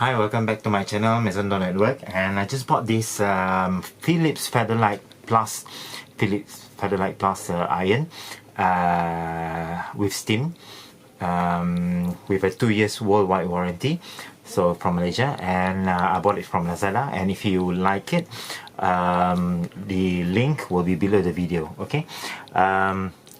Hi, welcome back to my channel, Maison Network, and I just bought this Philips Featherlight Plus iron with steam with a 2 years worldwide warranty, so from Malaysia, and I bought it from Lazada. And if you like it, the link will be below the video. Okay,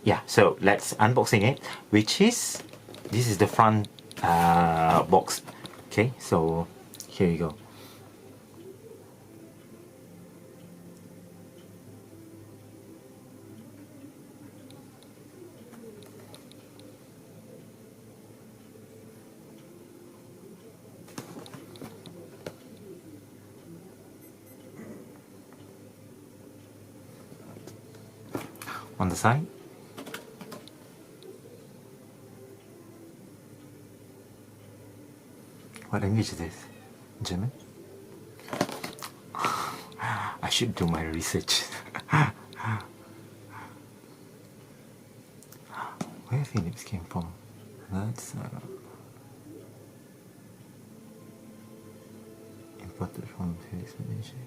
yeah, so let's unboxing it, which is this is the front box. Okay, so here you go. On the side, what language is this? German? I should do my research. Where Philips came from? That's imported from Philips Malaysia.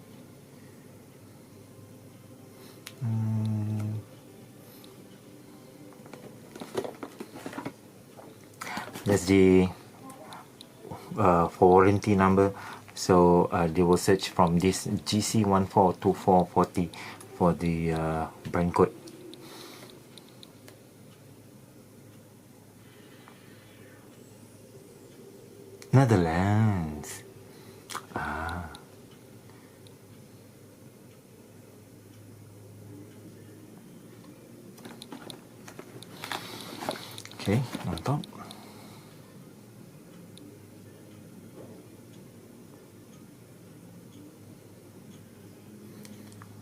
That's the for warranty number. So they will search from this GC142440 for the brand code. Netherlands. Okay, on top.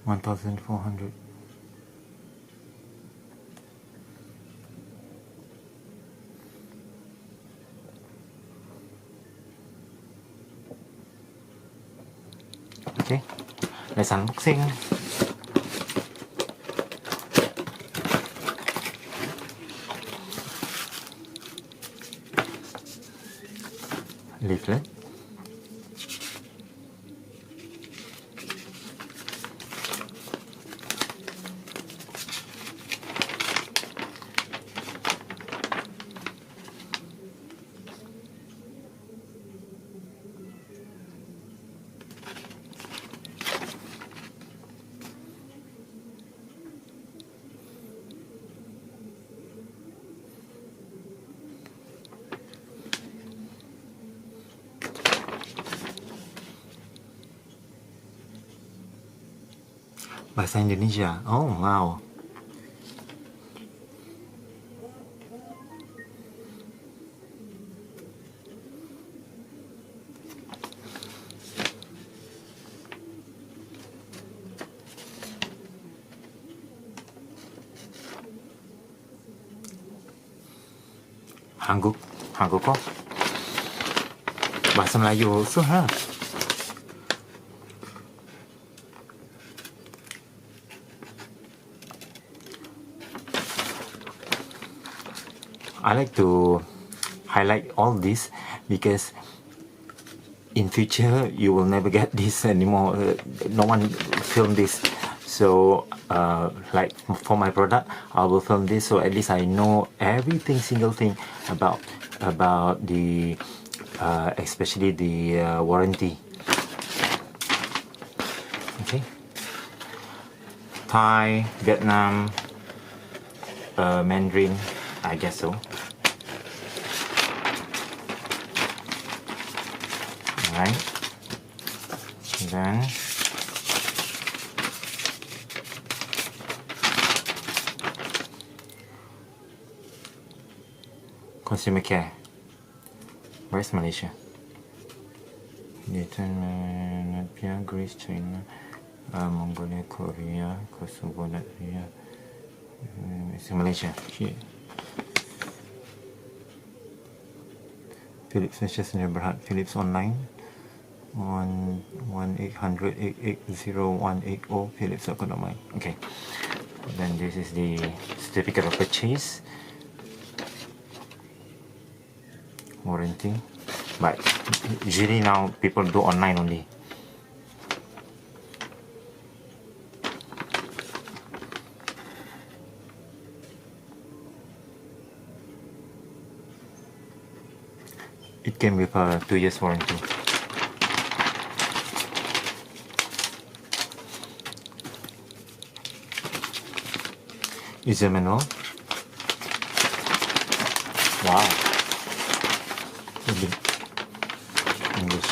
$1,400. Okay, let's unboxing. Leaflet. Bahasa Indonesia. Oh wow. Hangguk kok. Bahasa Melayu also, huh? I like to highlight all this because in future you will never get this anymore. No one film this, so like for my product I will film this, so at least I know everything, single thing about the especially the warranty. Okay, Thai, Vietnam, Mandarin, I guess so. Alright, then consumer care. Where's Malaysia? Vietnam, Greece, China, Mongolia, Korea, Kosovo, Latvia. It's in Malaysia. Here. Philips Manchester Berhad. Philips online. 1-800-880-180 Philips.com. Okay. Then this is the certificate of purchase. Warranty. but usually now people do online only. It came with a 2 years warranty. User manual. Wow. English.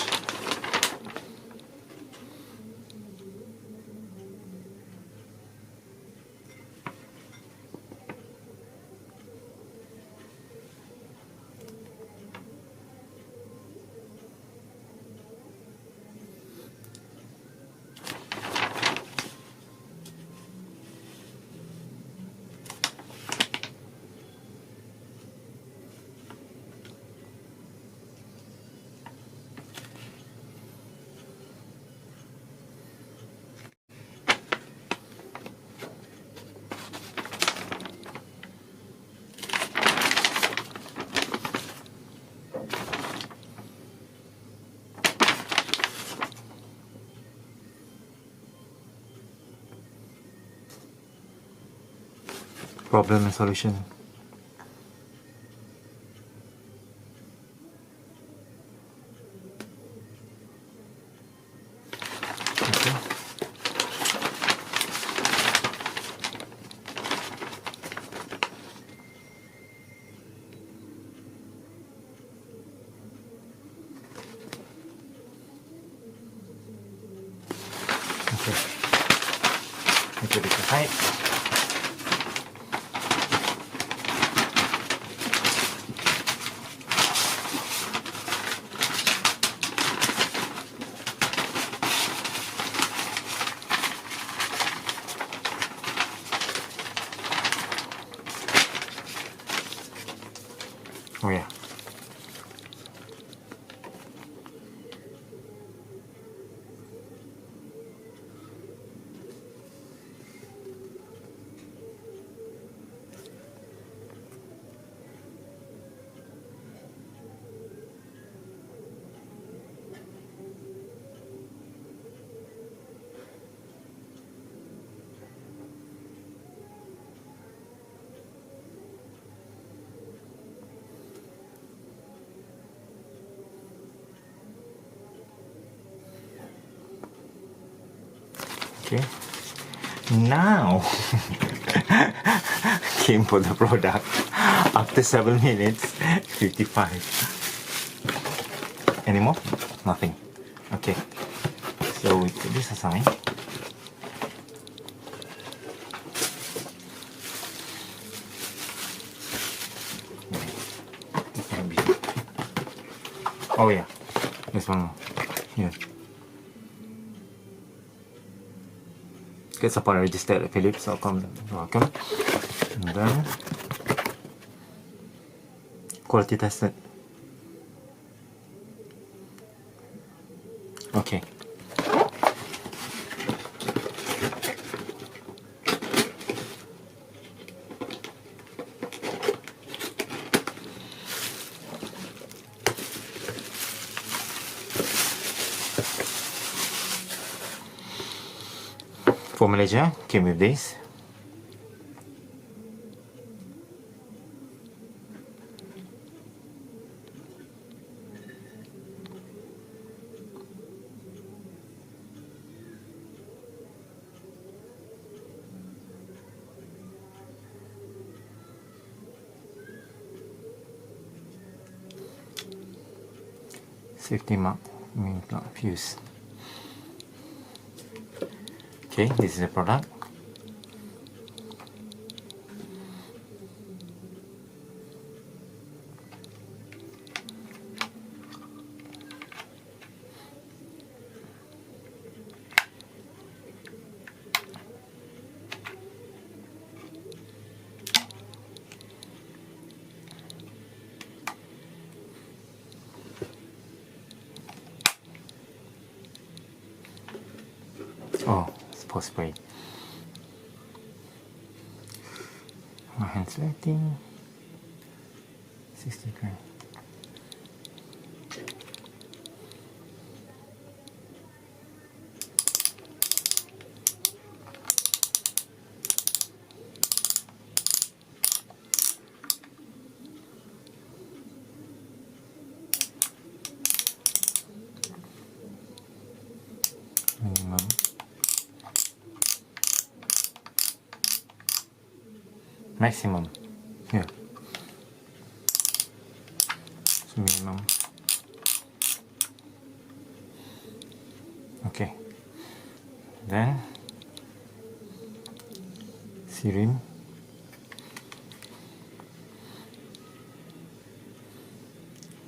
Problem and solution. Okay. Okay. Put it aside. Oh yeah. Okay. Now came for the product after 7 minutes 55. Any more? Nothing. Okay. So we put this aside. Oh yeah. There's one more. Here. Get support registered at Philips.com. Welcome. And then quality tested. Okay. For Malaysia, came with this. Safety mark, not fuse. Okay, this is the product. Oh, it's post spray. My hand sweating. 60 grams. maximum. Yeah. So minimum. Okay. Then serum.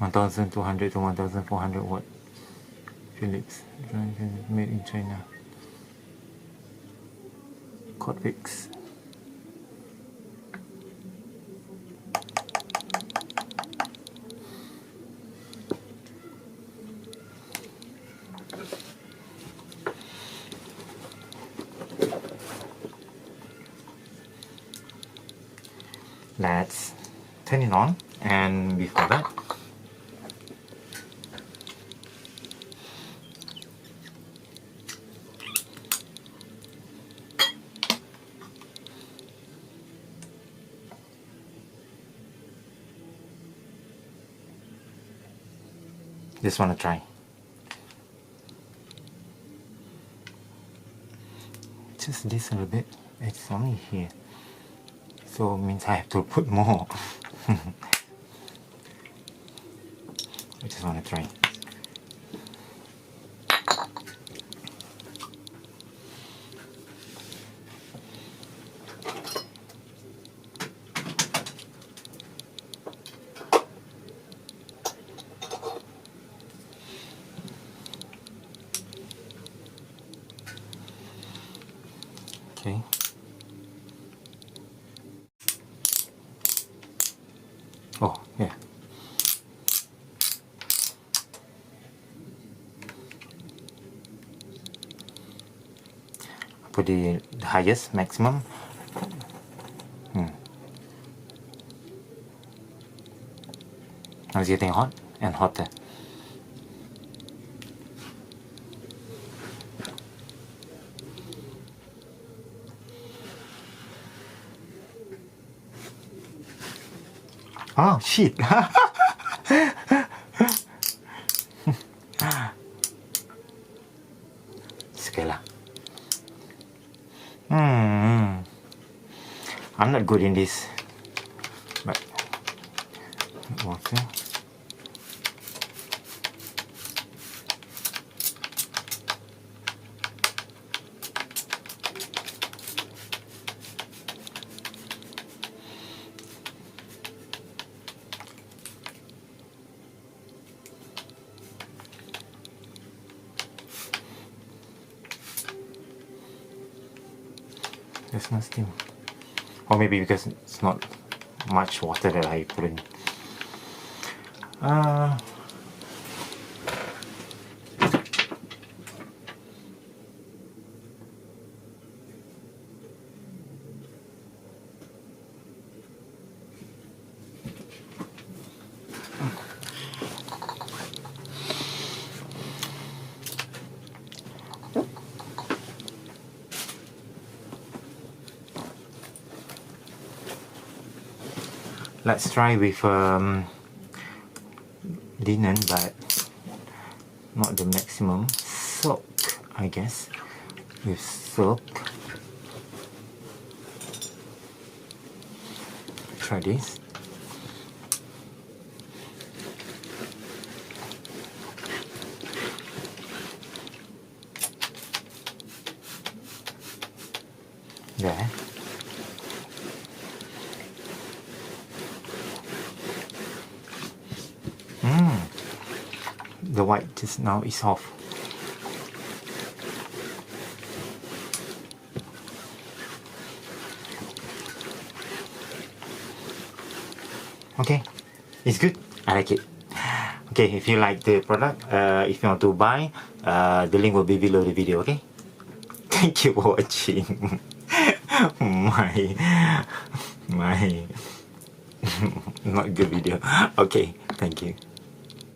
$1,200 to $1,400 watt. Philips, made in China. Codfix. Let's turn it on, and before that, just want to try. Just this a little bit. It's only here, so it means I have to put more. I just want to try. Okay. Oh, yeah. Put the highest, maximum. Now it's getting hot and hotter. Oh shit! Sekali lah. I'm not good in this, but water. There's no steam. Or maybe because it's not much water that I put in. Let's try with linen, but not the maximum. Silk, I guess. With silk. Try this. There. The white just now is off. Okay, it's good. I like it. Okay, if you like the product, if you want to buy, the link will be below the video. Okay. Thank you for watching. my not good video. Okay, thank you.